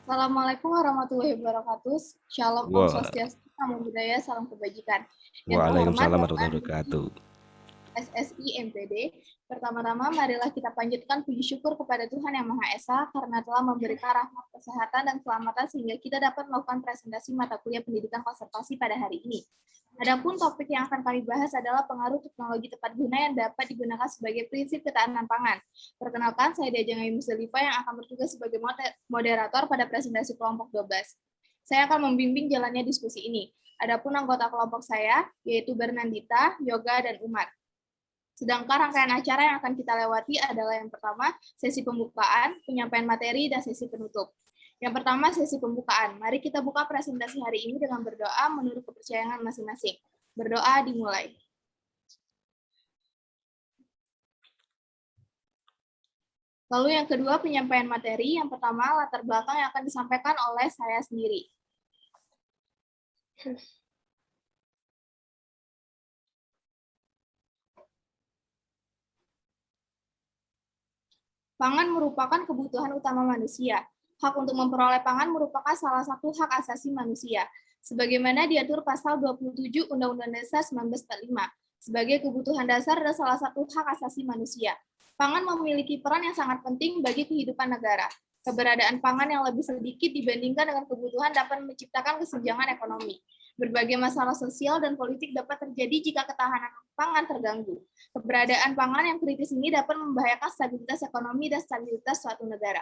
Assalamualaikum warahmatullahi wabarakatuh. Shalom, Om Wa- Swastiastu, Namo Buddhaya, Salam Kebajikan. Yang terhormat Waalaikumsalam Bapak warahmatullahi wabarakatuh. SSI MPD, pertama-tama marilah kita panjatkan puji syukur kepada Tuhan Yang Maha Esa karena telah memberikan rahmat kesehatan dan keselamatan sehingga kita dapat melakukan presentasi mata kuliah pendidikan konservasi pada hari ini. Adapun topik yang akan kami bahas adalah pengaruh teknologi tepat guna yang dapat digunakan sebagai prinsip ketahanan pangan. Perkenalkan, saya Diajeng Ayu Musdalifah yang akan bertugas sebagai moderator pada presentasi kelompok 12. Saya akan membimbing jalannya diskusi ini. Adapun anggota kelompok saya, yaitu Bernandita, Yoga, dan Umar. Sedangkan rangkaian acara yang akan kita lewati adalah yang pertama, sesi pembukaan, penyampaian materi, dan sesi penutup. Yang pertama, sesi pembukaan. Mari kita buka presentasi hari ini dengan berdoa menurut kepercayaan masing-masing. Berdoa dimulai. Lalu yang kedua, penyampaian materi. Yang pertama, latar belakang yang akan disampaikan oleh saya sendiri. Pangan merupakan kebutuhan utama manusia. Hak untuk memperoleh pangan merupakan salah satu hak asasi manusia, sebagaimana diatur pasal 27 Undang-Undang Dasar 1945. Sebagai kebutuhan dasar dan salah satu hak asasi manusia. Pangan memiliki peran yang sangat penting bagi kehidupan negara. Keberadaan pangan yang lebih sedikit dibandingkan dengan kebutuhan dapat menciptakan kesenjangan ekonomi. Berbagai masalah sosial dan politik dapat terjadi jika ketahanan pangan terganggu. Keberadaan pangan yang kritis ini dapat membahayakan stabilitas ekonomi dan stabilitas suatu negara.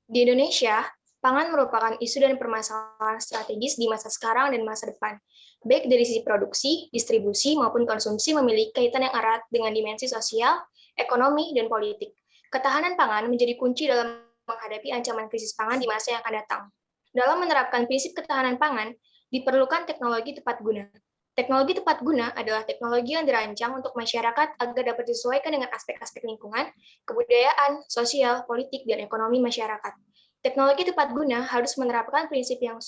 Di Indonesia, pangan merupakan isu dan permasalahan strategis di masa sekarang dan masa depan. Baik dari sisi produksi, distribusi, maupun konsumsi memiliki kaitan yang erat dengan dimensi sosial, ekonomi, dan politik. Ketahanan pangan menjadi kunci dalam menghadapi ancaman krisis pangan di masa yang akan datang. Dalam menerapkan prinsip ketahanan pangan, diperlukan teknologi tepat guna. Teknologi tepat guna adalah teknologi yang dirancang untuk masyarakat agar dapat disesuaikan dengan aspek-aspek lingkungan, kebudayaan, sosial, politik, dan ekonomi masyarakat. Teknologi tepat guna harus menerapkan prinsip yang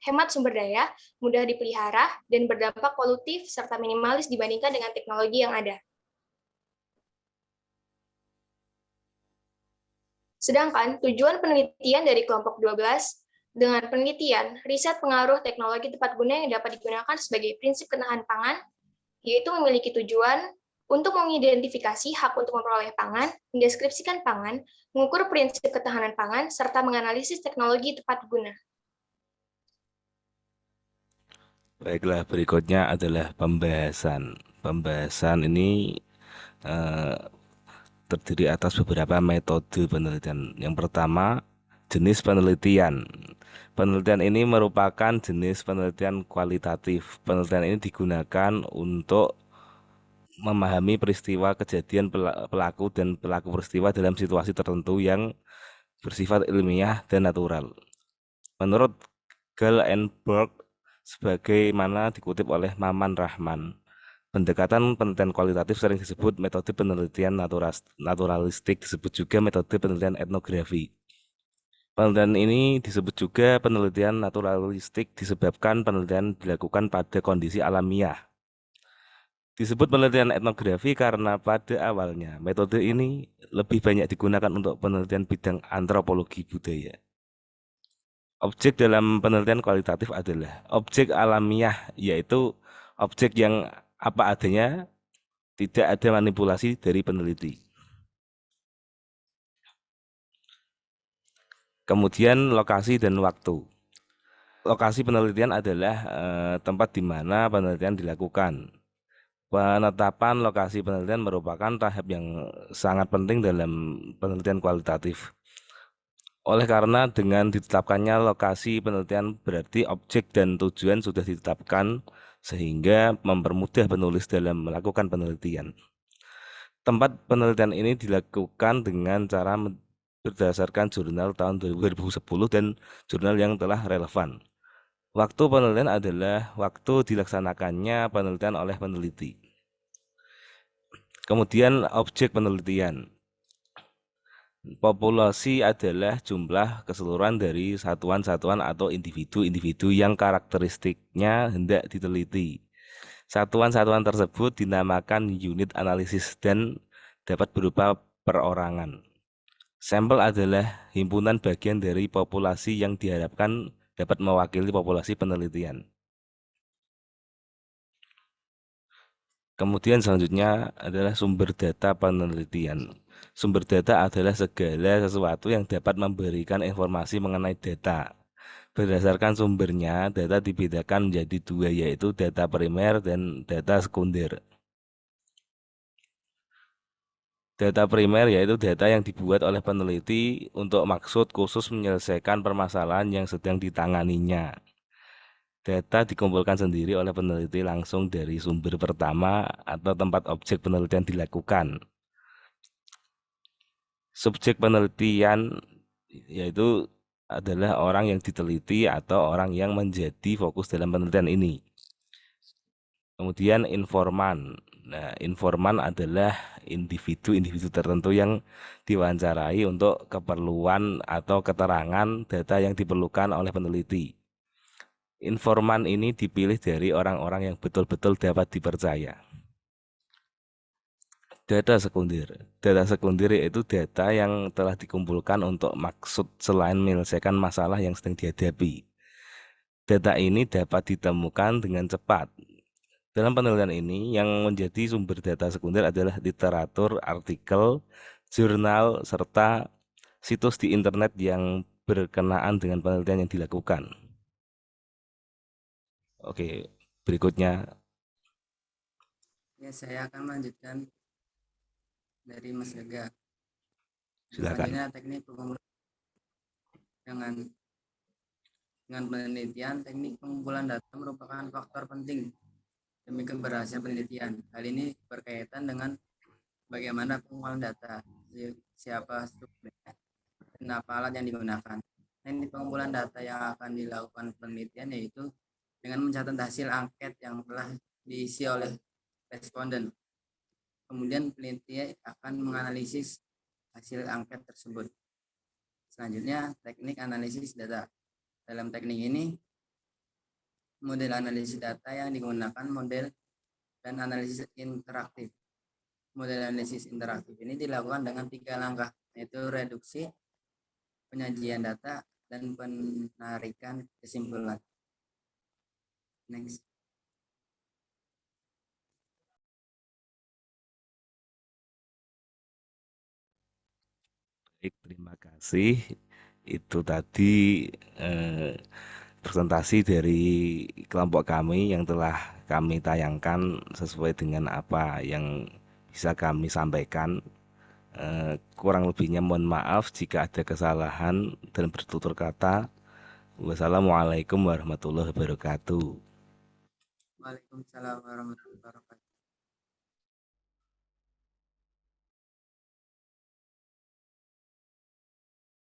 hemat sumber daya, mudah dipelihara, dan berdampak polutif serta minimalis dibandingkan dengan teknologi yang ada. Sedangkan tujuan penelitian dari kelompok 12 dengan penelitian riset pengaruh teknologi tepat guna yang dapat digunakan sebagai prinsip ketahanan pangan, yaitu memiliki tujuan untuk mengidentifikasi hak untuk memperoleh pangan, mendeskripsikan pangan, mengukur prinsip ketahanan pangan, serta menganalisis teknologi tepat guna. Baiklah, berikutnya adalah pembahasan. Pembahasan ini eh, terdiri atas beberapa metode penelitian. Yang pertama, jenis penelitian. Penelitian ini merupakan jenis penelitian kualitatif. Penelitian ini digunakan untuk memahami peristiwa kejadian pelaku dan pelaku peristiwa dalam situasi tertentu yang bersifat ilmiah dan natural. Menurut Gall and Berg, sebagaimana dikutip oleh Maman Rahman, pendekatan penelitian kualitatif sering disebut metode penelitian naturalistik, disebut juga metode penelitian etnografi. Penelitian ini disebut juga penelitian naturalistik disebabkan penelitian dilakukan pada kondisi alamiah. Disebut penelitian etnografi karena pada awalnya metode ini lebih banyak digunakan untuk penelitian bidang antropologi budaya. Objek dalam penelitian kualitatif adalah objek alamiah, yaitu objek yang apa adanya, tidak ada manipulasi dari peneliti. Kemudian lokasi dan waktu. Lokasi penelitian adalah tempat di mana penelitian dilakukan. Penetapan lokasi penelitian merupakan tahap yang sangat penting dalam penelitian kualitatif. Oleh karena dengan ditetapkannya lokasi penelitian berarti objek dan tujuan sudah ditetapkan sehingga mempermudah penulis dalam melakukan penelitian. Tempat penelitian ini dilakukan dengan cara berdasarkan jurnal tahun 2010 dan jurnal yang telah relevan. Waktu penelitian adalah waktu dilaksanakannya penelitian oleh peneliti. Kemudian objek penelitian. Populasi adalah jumlah keseluruhan dari satuan-satuan atau individu-individu yang karakteristiknya hendak diteliti. Satuan-satuan tersebut dinamakan unit analisis dan dapat berupa perorangan. Sampel adalah himpunan bagian dari populasi yang diharapkan dapat mewakili populasi penelitian. Kemudian selanjutnya adalah sumber data penelitian. Sumber data adalah segala sesuatu yang dapat memberikan informasi mengenai data. Berdasarkan sumbernya, data dibedakan menjadi dua, yaitu data primer dan data sekunder. Data primer yaitu data yang dibuat oleh peneliti untuk maksud khusus menyelesaikan permasalahan yang sedang ditanganinya. Data dikumpulkan sendiri oleh peneliti langsung dari sumber pertama atau tempat objek penelitian dilakukan. Subjek penelitian yaitu adalah orang yang diteliti atau orang yang menjadi fokus dalam penelitian ini. Kemudian informan. Nah, informan adalah individu-individu tertentu yang diwawancarai untuk keperluan atau keterangan data yang diperlukan oleh peneliti. Informan ini dipilih dari orang-orang yang betul-betul dapat dipercaya. Data sekunder. Data sekunder yaitu data yang telah dikumpulkan untuk maksud selain menyelesaikan masalah yang sedang dihadapi. Data ini dapat ditemukan dengan cepat. Dalam penelitian ini, yang menjadi sumber data sekunder adalah literatur, artikel, jurnal, serta situs di internet yang berkenaan dengan penelitian yang dilakukan. Oke, berikutnya. Ya, saya akan melanjutkan dari Mas Lega. Silakan. Selanjutnya teknik pengumpulan dengan penelitian, teknik pengumpulan data merupakan faktor penting demi keberhasilan penelitian. Hal ini berkaitan dengan bagaimana pengumpulan data, siapa strukturnya, dan apa alat yang digunakan. Teknik pengumpulan data yang akan dilakukan penelitian yaitu dengan mencatat hasil angket yang telah diisi oleh responden. Kemudian peneliti akan menganalisis hasil angket tersebut. Selanjutnya, teknik analisis data. Dalam teknik ini, model analisis data yang digunakan model dan analisis interaktif. Model analisis interaktif ini dilakukan dengan 3 langkah, yaitu reduksi, penyajian data, dan penarikan kesimpulan. Next. Baik, terima kasih. Itu tadi presentasi dari kelompok kami yang telah kami tayangkan sesuai dengan apa yang bisa kami sampaikan. Kurang lebihnya mohon maaf jika ada kesalahan dan bertutur kata. Wassalamualaikum warahmatullahi wabarakatuh. Waalaikumsalam warahmatullahi wabarakatuh.